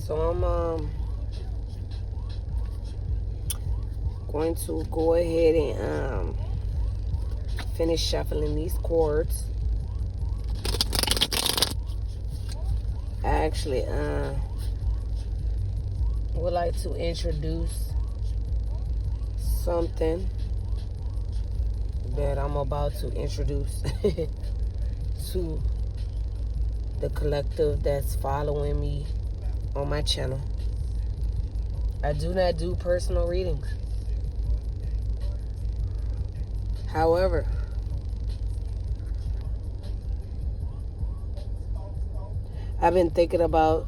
So I'm going to go ahead and finish shuffling these chords. I actually would like to introduce something that I'm about to introduce to the collective that's following me on my channel. I do not do personal readings. However, I've been thinking about,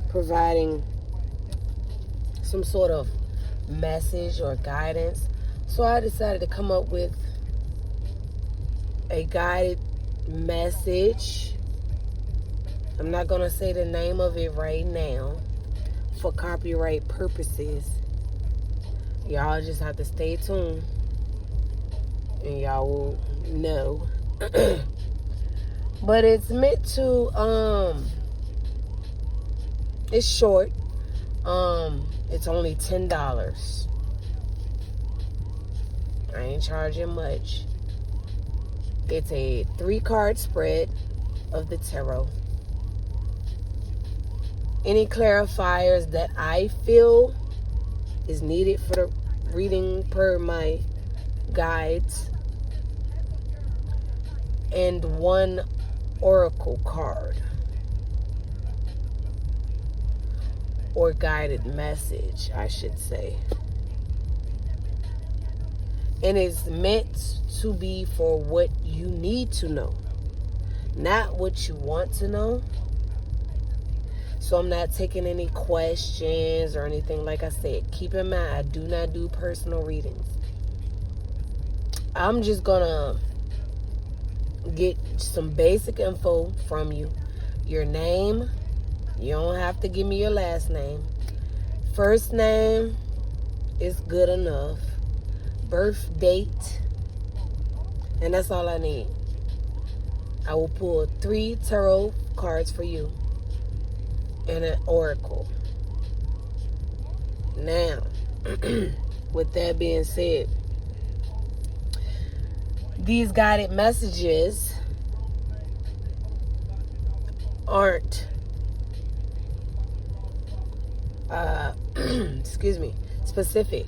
providing some sort of message or guidance. So I decided to come up with a guided message. I'm not going to say the name of it right now for copyright purposes. Y'all just have to stay tuned and y'all will know. But it's meant to, it's short. It's only $10. I ain't charging much. It's a 3-card spread of the tarot. Any clarifiers that I feel is needed for the reading per my guides, and 1 oracle card or guided message, I should say. And it's meant to be for what you need to know, not what you want to know. So I'm not taking any questions or anything. Like I said, keep in mind, I do not do personal readings. I'm just gonna get some basic info from you. Your name. You don't have to give me your last name. First name is good enough. Birth date. And that's all I need. I will pull 3 tarot cards for you and an oracle. Now, with that being said, these guided messages aren't specific.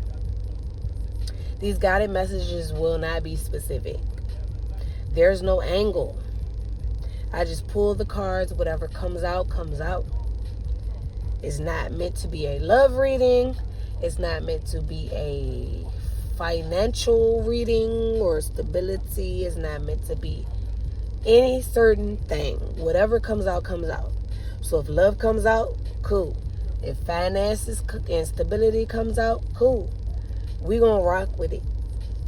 These guided messages will not be specific. There's no angle. I just pull the cards. Whatever comes out, comes out. It's not meant to be a love reading. It's not meant to be a financial reading or stability. It's not meant to be any certain thing. Whatever comes out, comes out. So if love comes out, cool. If finances and stability comes out, cool. We're going to rock with it.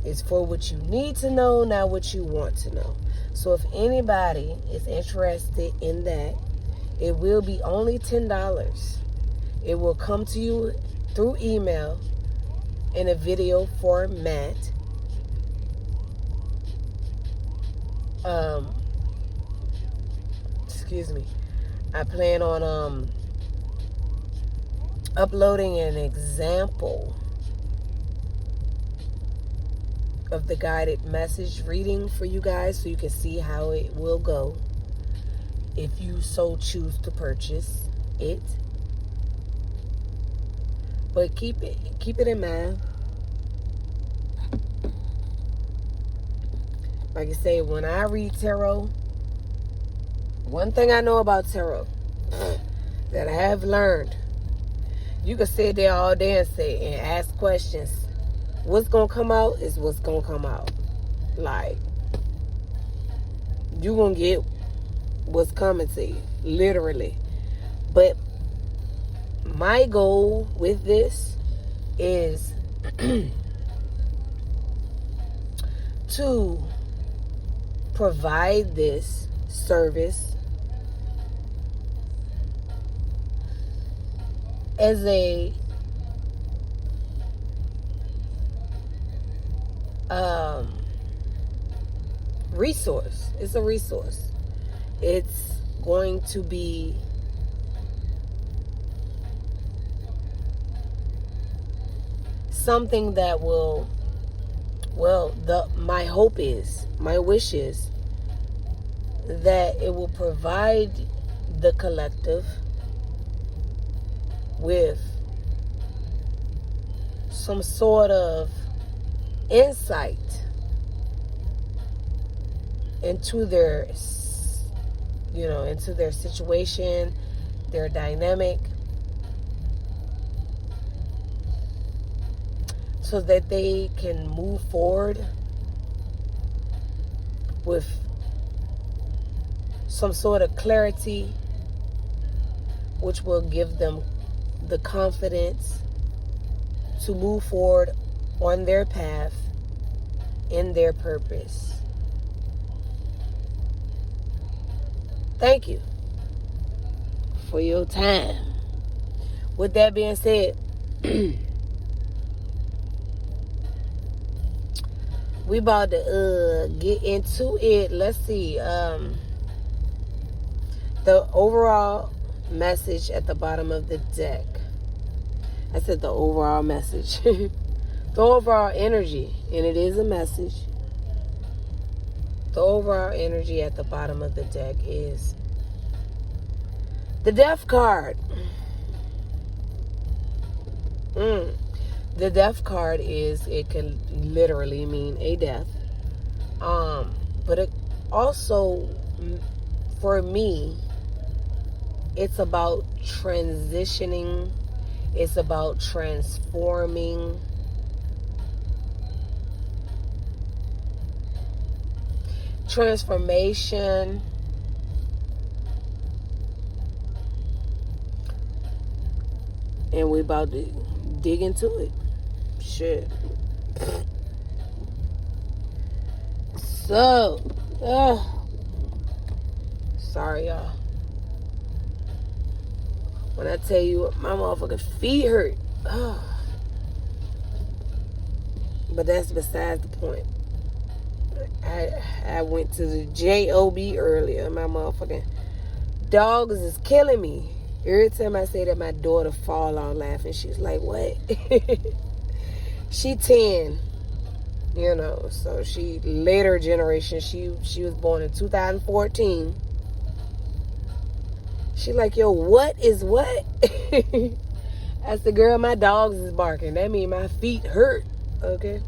It's for what you need to know, not what you want to know. So if anybody is interested in that, it will be only $10. It will come to you through email in a video format. I plan on uploading an example of the guided message reading for you guys so you can see how it will go if you so choose to purchase it. But keep it in mind. Like I say, when I read tarot, one thing I know about tarot that I have learned, you can sit there all day and ask questions. What's going to come out is what's going to come out. Like, you're going to get what's coming to you, literally. But my goal with this is to provide this service as a resource. It's a resource. It's going to be something that will, my hope is, my wish is that it will provide the collective with some sort of insight into their, into their situation, their dynamic, so that they can move forward with some sort of clarity, which will give them the confidence to move forward on their path, in their purpose. Thank you for your time. With that being said, we about to get into it. Let's see. The overall message at the bottom of the deck. I said the overall message. The overall energy, and it is a message. The overall energy at the bottom of the deck is the Death card. The Death card it can literally mean a death. But it also, for me, it's about transitioning. It's about transforming. Transformation. And we about to dig into it. Shit. So, sorry y'all. When I tell you my motherfucking feet hurt. But that's besides the point. I went to the JOB earlier. My motherfucking dogs is killing me. Every time I say that, my daughter fall out laughing. She's like, what? She 10. So she later generation. She was born in 2014. She like, yo, what is what? I said, girl, my dogs is barking. That means my feet hurt. Okay.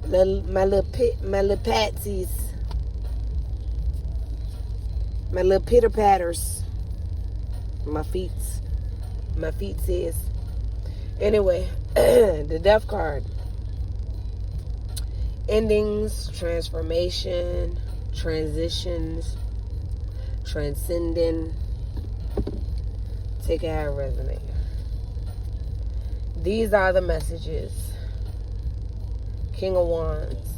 My little patsies. My little pitter patters. My feet says. Anyway, the Death card. Endings, transformation, transitions, transcending. Take it how it resonates. These are the messages. King of Wands.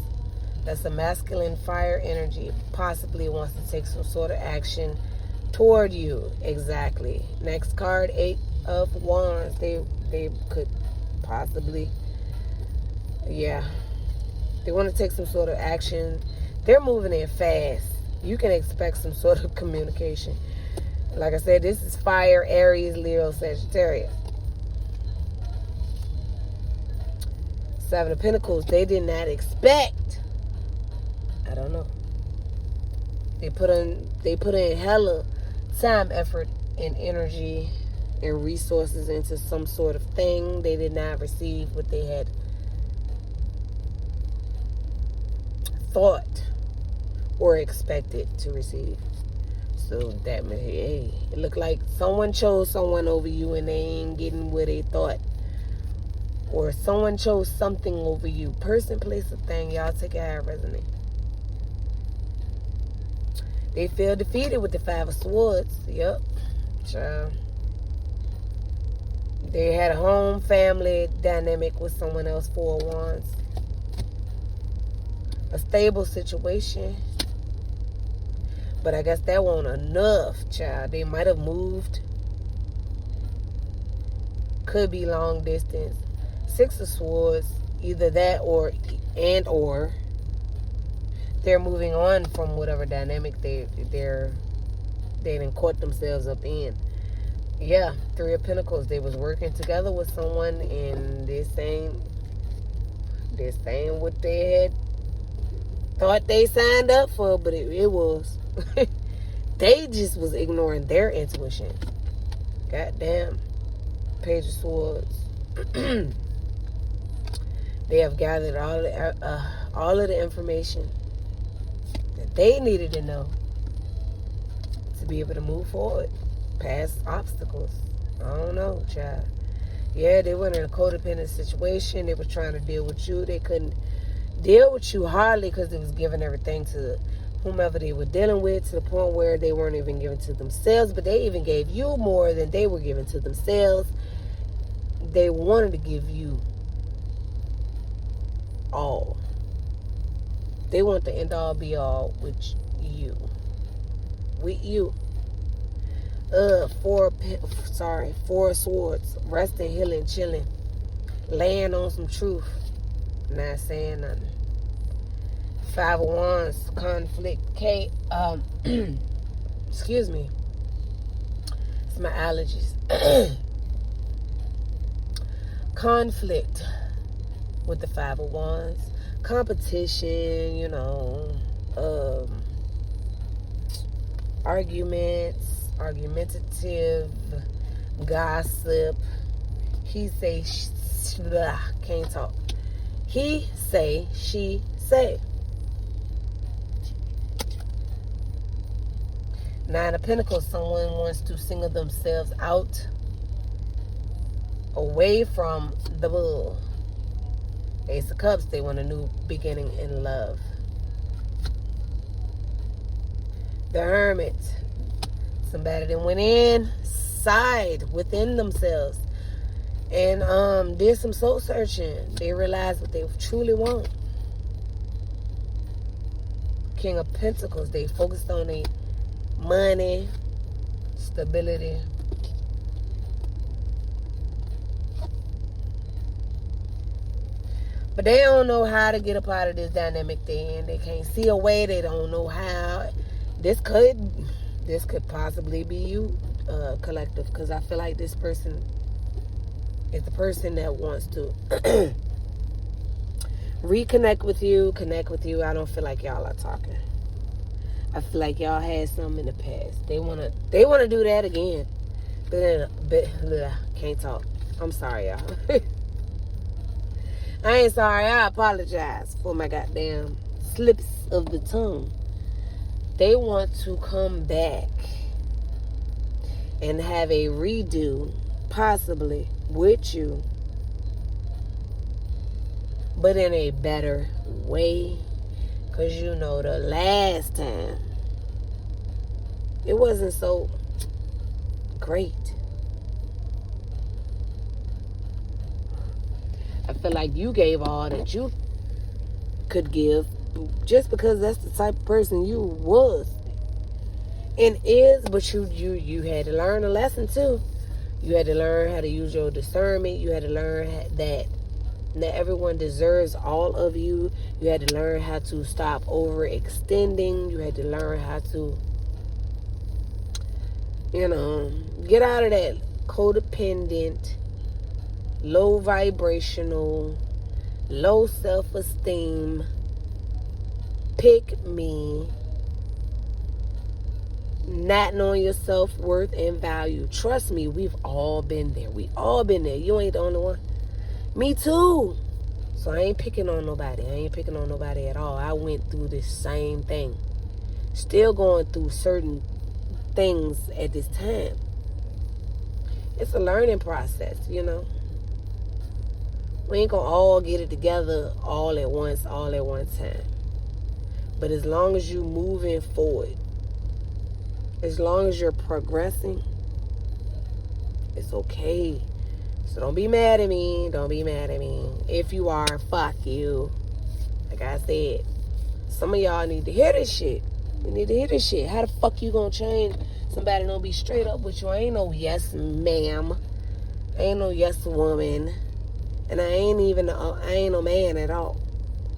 That's a masculine fire energy. Possibly wants to take some sort of action toward you. Exactly. Next card, 8 of Wands. They could possibly, they want to take some sort of action. They're moving in fast. You can expect some sort of communication. Like I said, this is fire, Aries, Leo, Sagittarius. 7 of Pentacles. They did not expect. I don't know. They put in hella time, effort, and energy and resources into some sort of thing. They did not receive what they had thought or expected to receive. So that, hey, it looked like someone chose someone over you and they ain't getting what they thought. Or someone chose something over you. Person, place, or thing. Y'all take it how it resonates. They feel defeated with the 5 of Swords. Yep. Child. They had a home, family dynamic with someone else, 4 of Wands. A stable situation. But I guess that wasn't enough, child. They might have moved. Could be long distance. 6 of Swords. Either that or they're moving on from whatever dynamic they didn't caught themselves up in. Yeah, Three of Pentacles. They was working together with someone, and they're saying what they had thought they signed up for, but it was. They just was ignoring their intuition. Goddamn. Page of Swords. They have gathered all of the information that they needed to know to be able to move forward past obstacles. I don't know, child. Yeah, they were in a codependent situation. They were trying to deal with you. They couldn't deal with you hardly because they was giving everything to whomever they were dealing with, to the point where they weren't even giving to themselves, but they even gave you more than they were giving to themselves. They wanted to give you all. They want the end all be all with you. With you. Four of Swords. Resting, healing, chilling. Laying on some truth. Not saying nothing. Five of Wands. Conflict. Excuse me. It's my allergies. Conflict with the Five of Wands. Competition, you know. Arguments. Argumentative. Gossip. He say, can't talk. He say, she say. Nine of Pentacles. Someone wants to single themselves out, away from the bull. Ace of Cups. They want a new beginning in love. The Hermit. Somebody that went inside within themselves and did some soul searching. They realized what they truly want. King of Pentacles. They focused on their money, stability. But they don't know how to get up out of this dynamic thing. They can't see a way. They don't know how. This could possibly be you, collective, because I feel like this person is the person that wants to reconnect with you, connect with you. I don't feel like y'all are talking. I feel like y'all had something in the past. They wanna do that again. Can't talk. I'm sorry, y'all. I ain't sorry. I apologize for my goddamn slips of the tongue. They want to come back and have a redo, possibly with you, but in a better way. Because you know the last time, it wasn't so great. I feel like you gave all that you could give just because that's the type of person you was and is. But you had to learn a lesson too. You had to learn how to use your discernment. You had to learn that everyone deserves all of you. You had to learn how to stop overextending. You had to learn how to, get out of that codependent, low vibrational, low self-esteem, pick me, not knowing your self-worth and value. Trust me, we've all been there. We all been there. You ain't the only one. Me too. So I ain't picking on nobody. I ain't picking on nobody at all. I went through this same thing. Still going through certain things at this time. It's a learning process, We ain't gonna all get it together all at once, all at one time. But as long as you moving forward, as long as you're progressing, it's okay. So don't be mad at me. Don't be mad at me. If you are, fuck you. Like I said, some of y'all need to hear this shit. You need to hear this shit. How the fuck you gonna change somebody don't be straight up with you? I ain't no yes ma'am. I ain't no yes woman. And I ain't no man at all.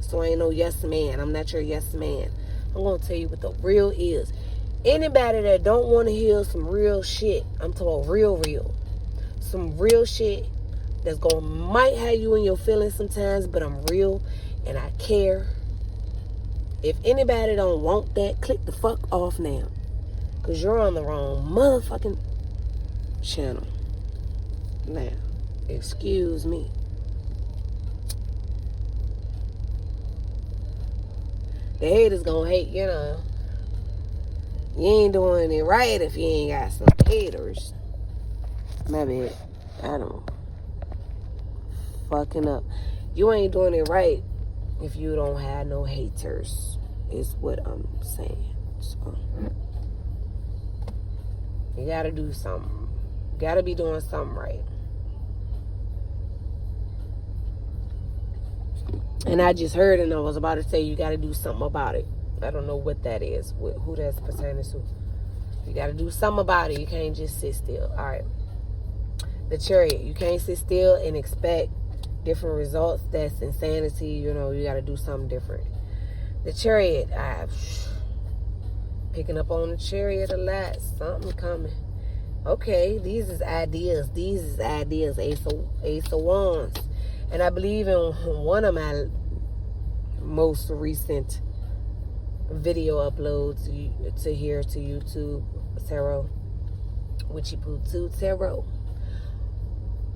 So I ain't no yes man. I'm not your yes man. I'm going to tell you what the real is. Anybody that don't want to hear some real shit, I'm talking about real. Some real shit that's going to might have you in your feelings sometimes, but I'm real and I care. If anybody don't want that, click the fuck off now. Because you're on the wrong motherfucking channel. Now, excuse me. The haters gonna hate, you know. You ain't doing it right if you ain't got some haters. My bad. I don't. Fucking up. You ain't doing it right if you don't have no haters. Is what I'm saying. So, you gotta do something. You gotta be doing something right. And I just heard and I was about to say you gotta do something about it. I don't know what that is, who that's pertaining to. You gotta do something about it. You can't just sit still. All right. The Chariot. You can't sit still and expect different results. That's insanity. You know, you gotta do something different. The Chariot. Picking up on the Chariot a lot. Something coming. Okay, these is ideas. Ace of Wands. And I believe in one of my most recent video uploads to YouTube, Tarot, Witchy Poo 2 Tarot,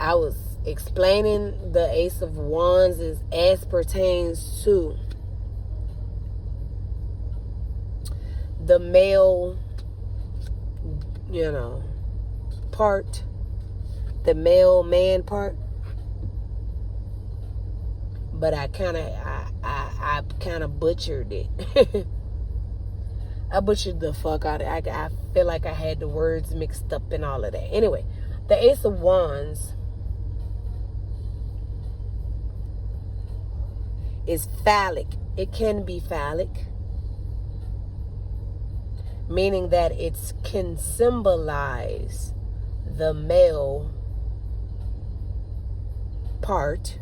I was explaining the Ace of Wands as pertains to the male, you know, part, the male man part. But I kind of butchered it. I butchered the fuck out of it. I feel like I had the words mixed up and all of that. Anyway, the Ace of Wands is phallic. It can be phallic, meaning that it can symbolize the male part,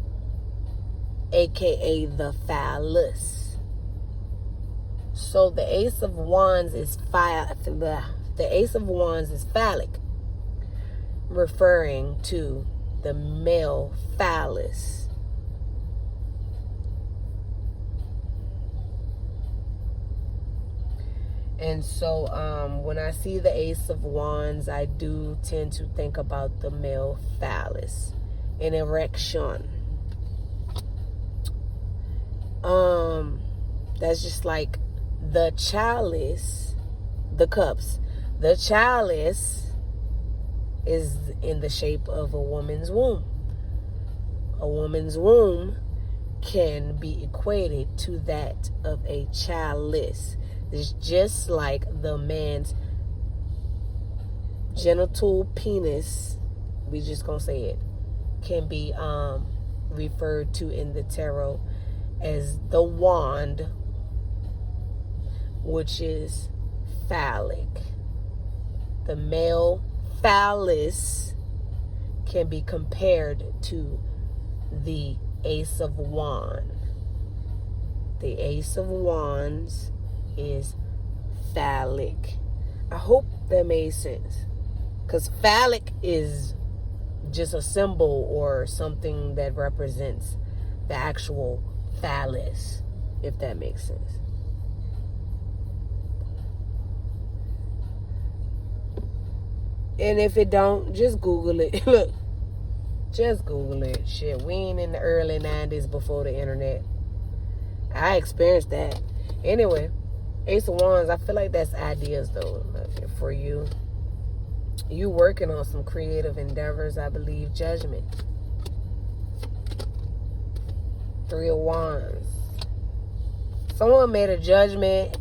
aka the phallus. So the Ace of Wands is phallic, referring to the male phallus. And so when I see the Ace of Wands, I do tend to think about the male phallus, an erection. That's just like the chalice, the cups. The chalice is in the shape of a woman's womb. A woman's womb can be equated to that of a chalice. It's just like the man's genital penis, we just gonna say it, can be referred to in the tarot as the wand, which is phallic. The male phallus can be compared to the Ace of Wands. The Ace of Wands is phallic. I hope that made sense. Because phallic is just a symbol or something that represents the actual phallus, if that makes sense. And if it don't, just Google it. Look, just Google it. Shit, we ain't in the early 90s before the internet. I experienced that. Anyway, Ace of Wands, I feel like that's ideas though for you. You working on some creative endeavors, I believe. Judgment. Three of Wands. Someone made a judgment.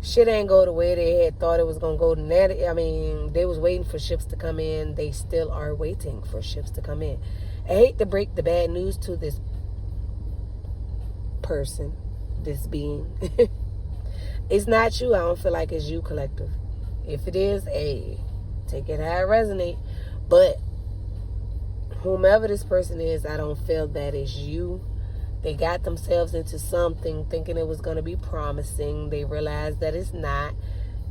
Shit ain't go the way they had thought it was gonna go. I mean, they was waiting for ships to come in. They still are waiting for ships to come in. I hate to break the bad news to this person, this being. It's not you. I don't feel like it's you, collective. If it is, take it how it resonate. But whomever this person is, I don't feel that is you. They got themselves into something thinking it was going to be promising. They realized that it's not.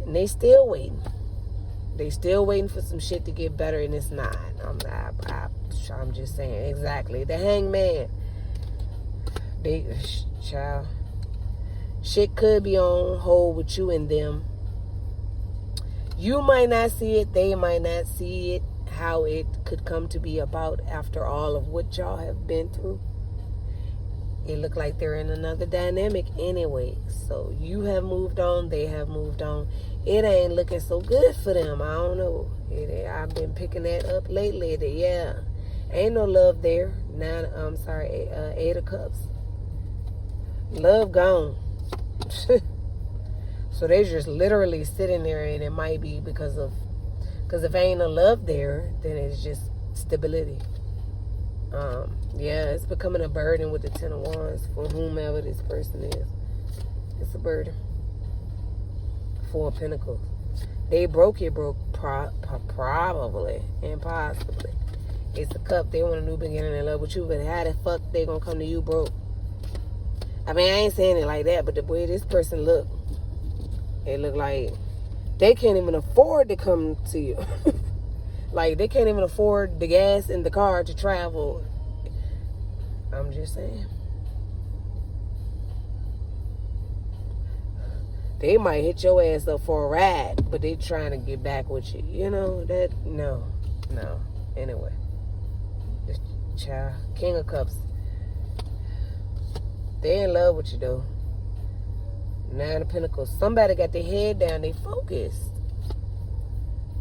And they still waiting. They still waiting for some shit to get better, and it's not. I'm just saying. Exactly. The hangman. Child. Shit could be on hold with you and them. You might not see it. They might not see it. How it could come to be about after all of what y'all have been through. It looked like they're in another dynamic anyway. So you have moved on. They have moved on. It ain't looking so good for them. I don't know. I've been picking that up lately. Ain't no love there. Eight of Cups. Love gone. So they're just literally sitting there, and it might be because if ain't no love there, then it's just stability. It's becoming a burden with the Ten of Wands for whomever this person is. It's a burden. Four of Pentacles. They broke probably and possibly. It's a Cup. They want a new beginning in love with you, but how the fuck they gonna come to you broke? I mean, I ain't saying it like that, but the way this person look, it look like they can't even afford to come to you. Like, they can't even afford the gas in the car to travel. I'm just saying. They might hit your ass up for a ride, but they trying to get back with you. You know, no. Anyway. This child. King of Cups. They in love with you, though. Nine of Pentacles. Somebody got their head down. They focused.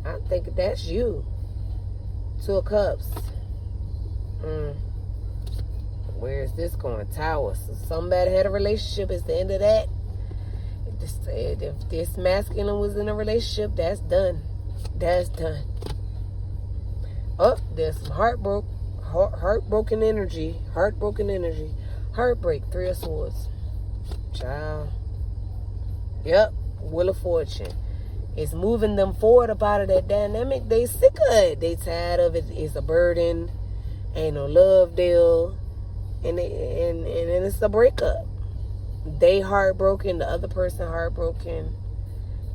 I think that's you. Two of Cups. Where is this going? Tower. So somebody had a relationship. It's the end of that. If this masculine was in a relationship, that's done. That's done. Oh, there's some heartbroken energy. Heartbreak. Three of Swords. Child. Yep. Wheel of Fortune. It's moving them forward up out of that dynamic. They sick of it. They tired of it. It's a burden. Ain't no love deal. And it's a breakup. They heartbroken. The other person heartbroken.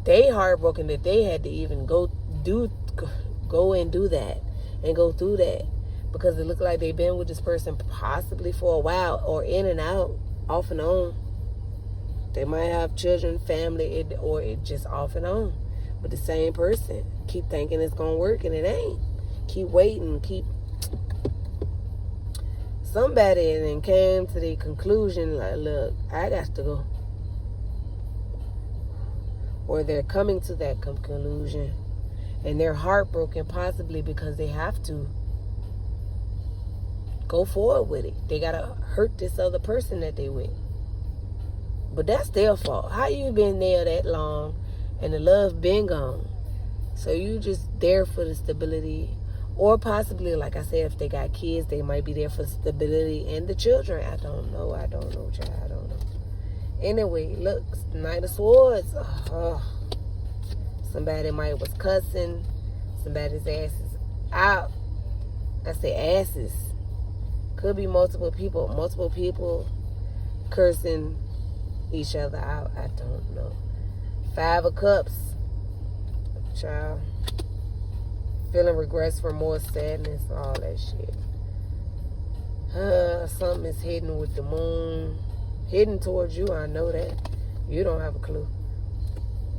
They heartbroken that they had to even go and do that and go through that, because it looked like they've been with this person possibly for a while, or in and out, off and on. They might have children, family, or it just off and on. But the same person. Keep thinking it's going to work, and it ain't. Keep waiting. Somebody then came to the conclusion, like, look, I got to go. Or they're coming to that conclusion. And they're heartbroken, possibly because they have to go forward with it. They got to hurt this other person that they with. But that's their fault. How you been there that long and the love been gone? So you just there for the stability. Or possibly, like I said, if they got kids, they might be there for stability and the children. I don't know, child. I don't know. Anyway, look, Knight of Swords. Somebody might was cussing. Somebody's ass is out. I say asses. Could be multiple people cursing each other out. I don't know. Five of Cups. Child. Feeling regrets, remorse, sadness, all that shit. Something is hidden with the moon. Hidden towards you, I know that. You don't have a clue.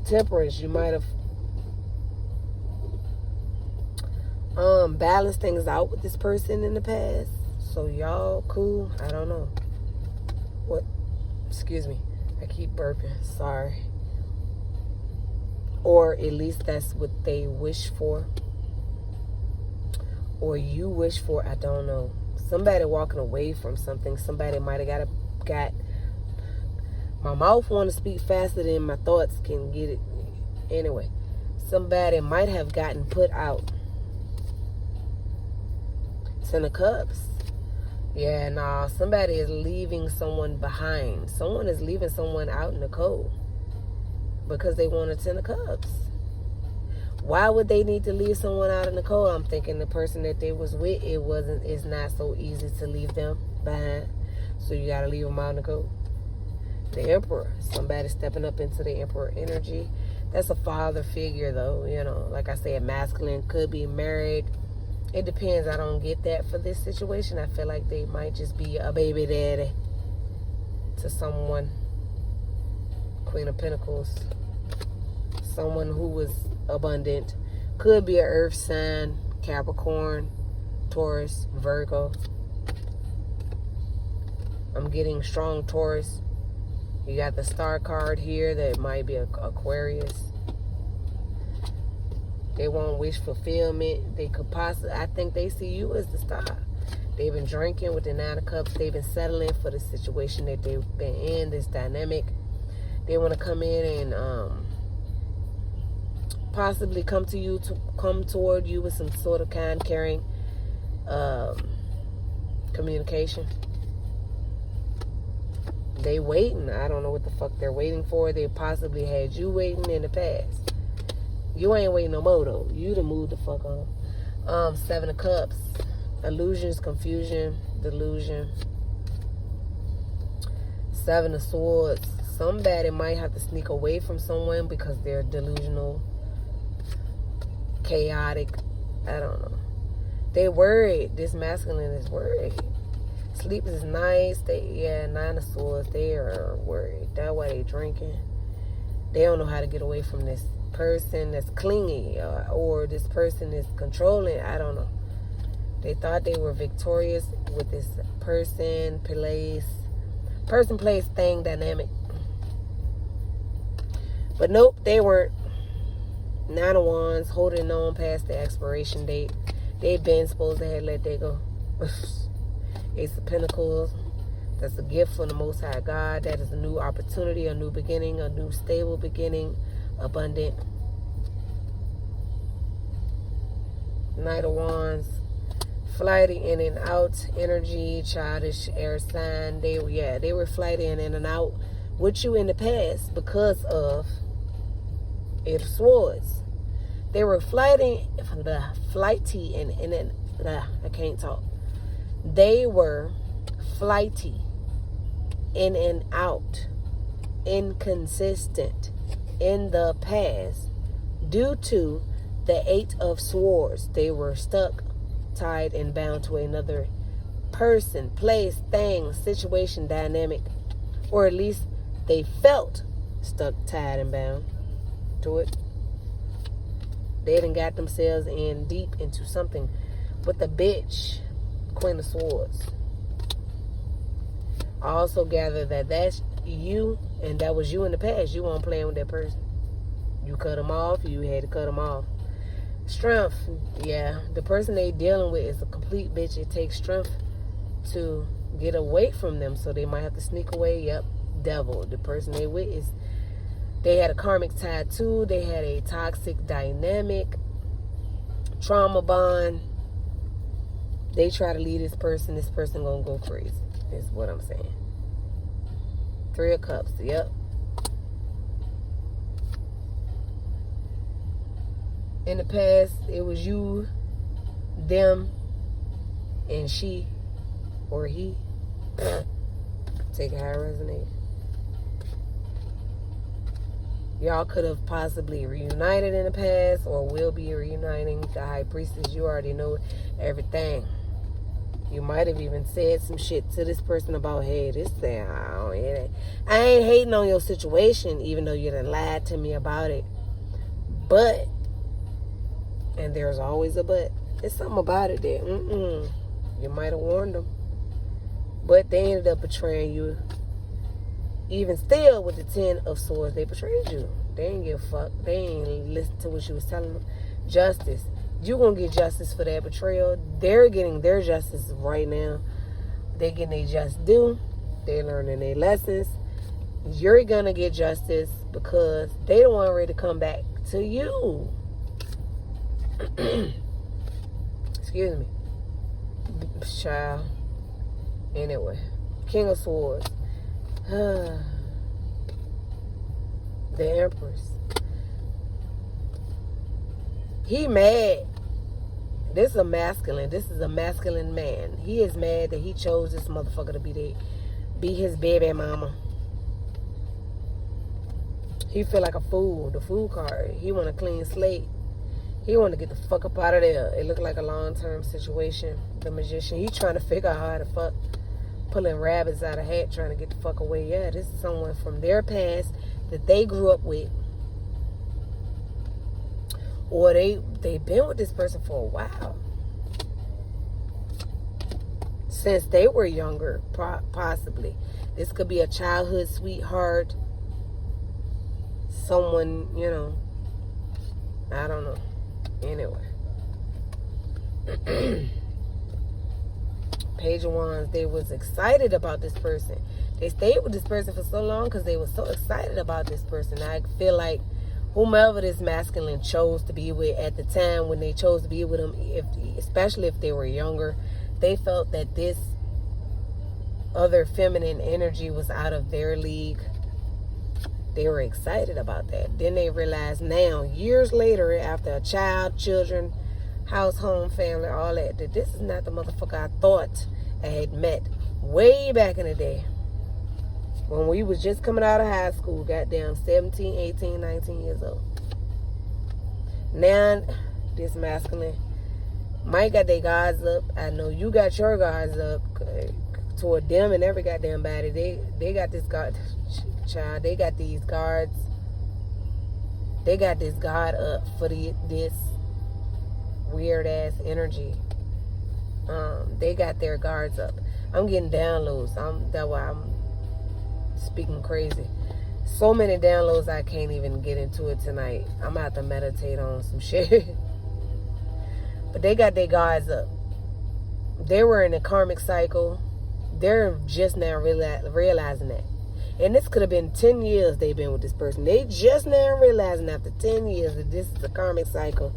Temperance, you might have balanced things out with this person in the past. So y'all cool? I don't know. What? Excuse me. I keep burping. Sorry. Or at least that's what they wish for. Or you wish for. I don't know. Somebody walking away from something. Somebody might have got my mouth want to speak faster than my thoughts can get it. Anyway, somebody might have gotten put out. Ten of Cups. Yeah, nah, somebody is leaving someone behind. Someone is leaving someone out in the cold because they want a Ten of Cups. Why would they need to leave someone out in the cold? I'm thinking the person that they was with, it's not so easy to leave them behind. So you gotta leave them out in the cold. The Emperor. Somebody stepping up into the Emperor energy. That's a father figure, though. You know, like I said, masculine, could be married. It depends. I don't get that for this situation. I feel like they might just be a baby daddy to someone. Queen of Pentacles. Someone who was abundant. Could be an earth sign, Capricorn, Taurus, Virgo. I'm getting strong Taurus. You got the star card here that might be Aquarius. They want wish fulfillment. They could possibly, I think they see you as the star. They've been drinking with the 9 of Cups. They've been settling for the situation that they've been in, this dynamic. They want to come in and possibly come toward you with some sort of kind, caring communication. They waiting. I don't know what the fuck they're waiting for. They possibly had you waiting in the past. You ain't waiting no more, though. You done moved the fuck on. 7 of Cups. Illusions, confusion, delusion. 7 of Swords. Somebody might have to sneak away from someone because they're delusional, chaotic. I don't know. They're worried. This masculine is worried. Sleep is nice. 9 of Swords. They are worried. That's why they drinking. They don't know how to get away from this person that's clingy or this person is controlling. I don't know. They thought they were victorious with this person, place, thing, dynamic. But nope, they weren't. 9 of Wands, holding on past the expiration date. They been supposed to have let that go. Ace of Pentacles. That's a gift from the Most High God. That is a new opportunity, a new beginning, a new stable beginning, abundant. Knight of Wands. Flighty in and out energy, childish air sign. They were flighty in and out with you in the past because of Eight of Swords. They were flighty and I can't talk. They were flighty, in and out, inconsistent in the past due to the 8 of Swords. They were stuck, tied, and bound to another person, place, thing, situation, dynamic, or at least they felt stuck, tied, and bound to it. They done got themselves in deep into something with the bitch, Queen of Swords. I also gather that that's you, and that was you in the past. You weren't playing with that person. You cut them off. You had to cut them off. Strength, yeah. The person they dealing with is a complete bitch. It takes strength to get away from them, so they might have to sneak away. Yep, devil. The person they with is, they had a karmic tattoo. They had a toxic dynamic, trauma bond. They try to leave this person gonna go crazy, is what I'm saying. 3 of Cups, yep. In the past, it was you, them, and she, or he. Take it how it resonates. Y'all could have possibly reunited in the past or will be reuniting. The High Priestess, you already know everything. You might have even said some shit to this person about, hey, this thing, I ain't hating on your situation, even though you done lied to me about it. But, and there's always a but, there's something about it that, you might have warned them. But they ended up betraying you. Even still, with the 10 of Swords, they betrayed you. They ain't give a fuck. They ain't listen to what you was telling them. Justice. You're going to get justice for that betrayal. They're getting their justice right now. They're getting their just due. They're learning their lessons. You're going to get justice because they don't want ready to come back to you. Excuse me. Child. Anyway. King of Swords. The Empress. He mad. This is a masculine. This is a masculine man. He is mad that he chose this motherfucker to be be his baby mama. He feel like a fool. The fool card. He want a clean slate. He want to get the fuck up out of there. It looked like a long-term situation. The magician. He trying to figure out how to fuck. Pulling rabbits out of hat, trying to get the fuck away. Yeah, this is someone from their past that they grew up with. Or they been with this person for a while. Since they were younger, possibly. This could be a childhood sweetheart. Someone, you know, I don't know. Anyway. Page of Wands, they was excited about this person. They stayed with this person for so long because they were so excited about this person. I feel like whomever this masculine chose to be with at the time when they chose to be with him, especially if they were younger, they felt that this other feminine energy was out of their league. They were excited about that. Then they realized now, years later, after a child, children, house, home, family, all that this is not the motherfucker I thought I had met way back in the day. When we was just coming out of high school, goddamn 17, 18, 19 years old. Now, this masculine might got their guards up. I know you got your guards up toward them and every goddamn body. They got this guard, child. They got these guards. They got this guard up for this weird ass energy. They got their guards up. I'm getting downloads. That's why I'm speaking crazy. So many downloads I can't even get into it tonight. I'm gonna have to meditate on some shit. But they got their guards up. They were in a karmic cycle. They're just now realizing that. And this could have been 10 years they've been with this person. They just now realizing after 10 years that this is a karmic cycle.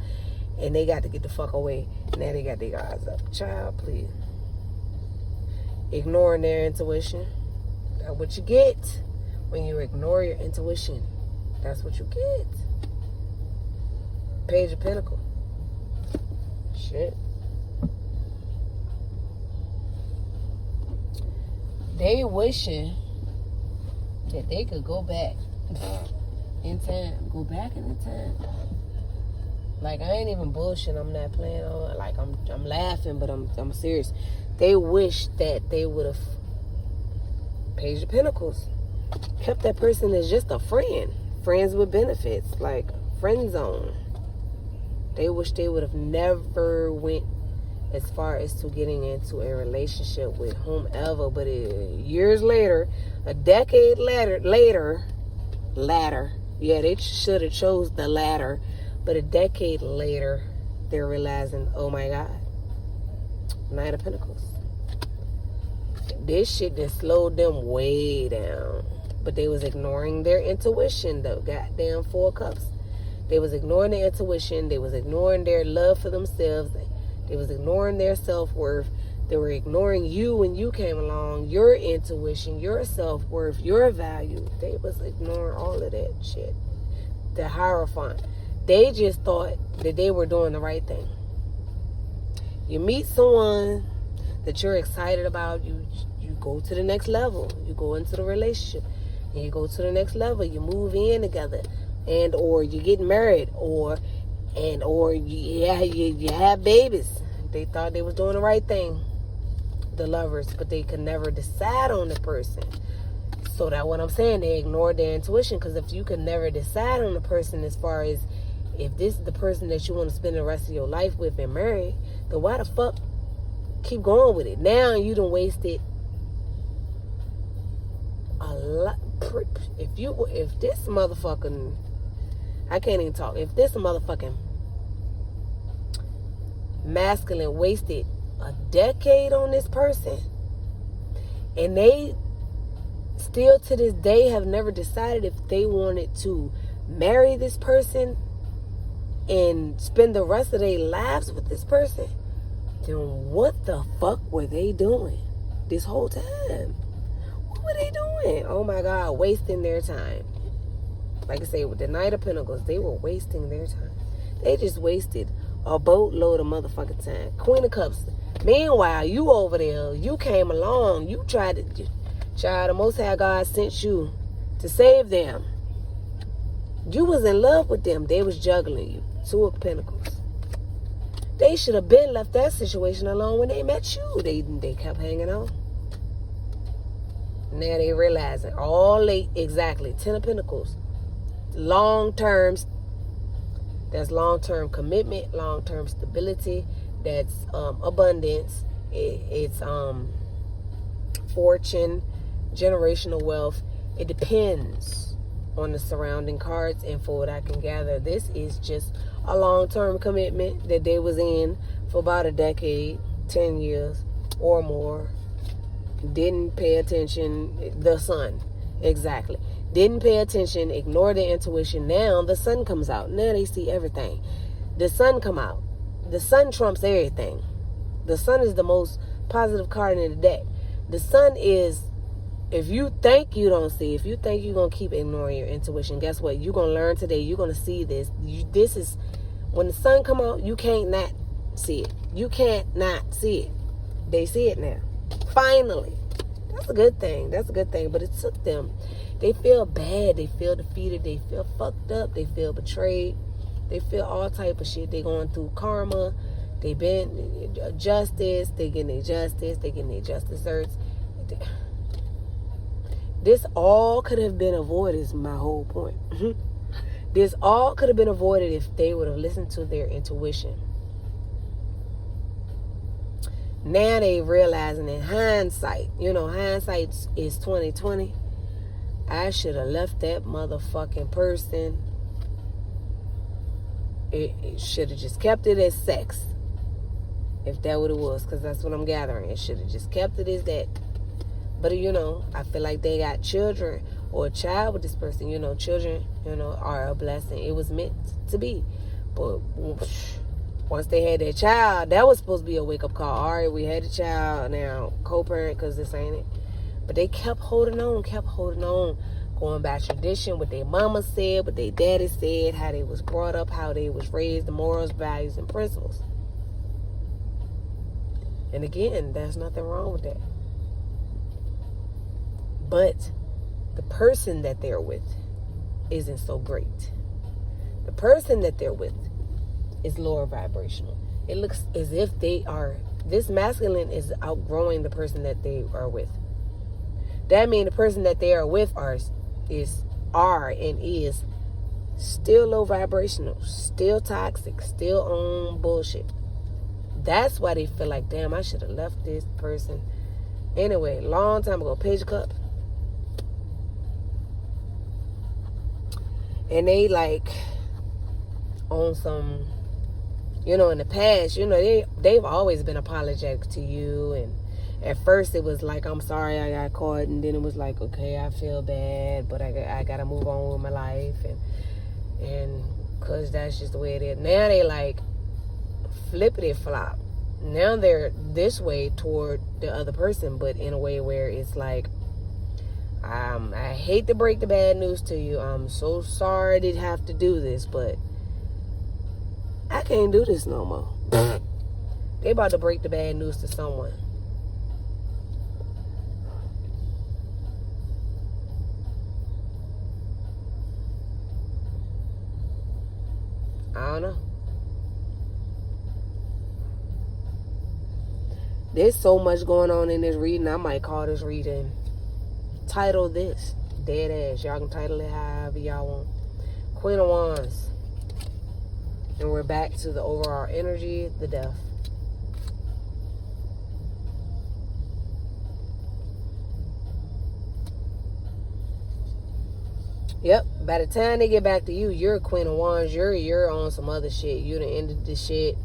And they got to get the fuck away. Now they got their guards up. Child, please. Ignoring their intuition. That's what you get when you ignore your intuition. That's what you get. Page of Pentacles. Shit. They wishing that they could go back in time. Go back in the time. Like, I ain't even bullshit. I'm not playing on. Like, I'm laughing, but I'm serious. They wish that they would have, Page of Pentacles, kept that person as just a friend. Friends with benefits. Like, friend zone. They wish they would have never went as far as to getting into a relationship with whomever. But years later, a decade later, yeah, they should have chose the latter. But a decade later, they're realizing, oh my God, Knight of Pentacles. This shit that slowed them way down. But they was ignoring their intuition, the goddamn Four of Cups. They was ignoring their intuition. They was ignoring their love for themselves. They was ignoring their self-worth. They were ignoring you when you came along, your intuition, your self-worth, your value. They was ignoring all of that shit. The Hierophant. They just thought that they were doing the right thing. You meet someone that you're excited about, you go to the next level. You go into the relationship, and you go to the next level. You move in together, and or you get married, or you have babies. They thought they was doing the right thing, the lovers, but they could never decide on the person. So that's what I'm saying. They ignored their intuition, because if you could never decide on the person as far as if this is the person that you want to spend the rest of your life with and marry, then why the fuck keep going with it? Now you done wasted a lot. If this motherfucking, I can't even talk. If this motherfucking masculine wasted a decade on this person, and they still to this day have never decided if they wanted to marry this person and spend the rest of their lives with this person, then what the fuck were they doing this whole time? What were they doing? Oh my God, wasting their time. Like I say, with the Knight of Pentacles, they were wasting their time. They just wasted a boatload of motherfucking time. Queen of Cups. Meanwhile, you over there, you came along, you tried to, Child, the Most High God sent you to save them. You was in love with them. They was juggling you. Two of Pentacles. They should have been left that situation alone when they met you. They kept hanging on. Now they realizing all late, exactly. 10 of Pentacles. Long terms. That's long-term commitment, long-term stability. That's abundance. It's fortune, generational wealth. It depends on the surrounding cards, and for what I can gather, this is just a long-term commitment that they was in for about a decade, 10 years or more. Didn't pay attention. The sun, exactly. Didn't pay attention, ignored their intuition. Now the sun comes out. Now they see everything. The sun come out. The sun trumps everything. The sun is the most positive card in the deck. The sun is, if you think you don't see, if you think you're going to keep ignoring your intuition, guess what? You're going to learn today. You're going to see this. This is, when the sun come out, you can't not see it. You can't not see it. They see it now. Finally. That's a good thing. That's a good thing. But it took them. They feel bad. They feel defeated. They feel fucked up. They feel betrayed. They feel all type of shit. They going through karma. They been justice. They getting their justice. They getting their justice certs. This all could have been avoided is my whole point. This all could have been avoided if they would have listened to their intuition. Now they realizing in hindsight, hindsight is 2020. I should have left that motherfucking person. It should have just kept it as sex. If that what it was, because that's what I'm gathering. It should have just kept it as that. But, I feel like they got children or a child with this person. Children, are a blessing. It was meant to be. But once they had their child, that was supposed to be a wake-up call. All right, we had a child, now co-parent, because this ain't it. But they kept holding on, going by tradition, what their mama said, what their daddy said, how they was brought up, how they was raised, the morals, values, and principles. And again, there's nothing wrong with that. But the person that they're with isn't so great. The person that they're with is lower vibrational. It looks as if this masculine is outgrowing the person that they are with. That means the person that they are with is still low vibrational, still toxic, still on bullshit. That's why they feel like, damn, I should have left this person. Anyway, long time ago, Page of Cups. And they on some, in the past, they've always been apologetic to you. And at first it was like, I'm sorry I got caught. And then it was like, okay, I feel bad, but I got to move on with my life. And because that's just the way it is. Now they flippity flop. Now they're this way toward the other person, but in a way where it's like, I hate to break the bad news to you. I'm so sorry to have to do this, but I can't do this no more. They about to break the bad news to someone. I don't know. There's so much going on in this reading. I might call this reading, title this, Dead Ass. Y'all can title it however y'all want. Queen of Wands. And we're back to the overall energy, the Death. Yep, by the time they get back to you, you're a Queen of Wands. You're on some other shit. You done ended this shit.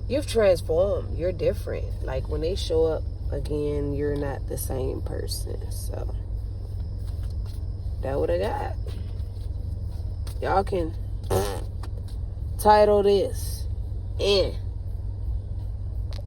You've transformed. You're different. Like when they show up again, you're not the same person. So that what I got. Y'all can title this.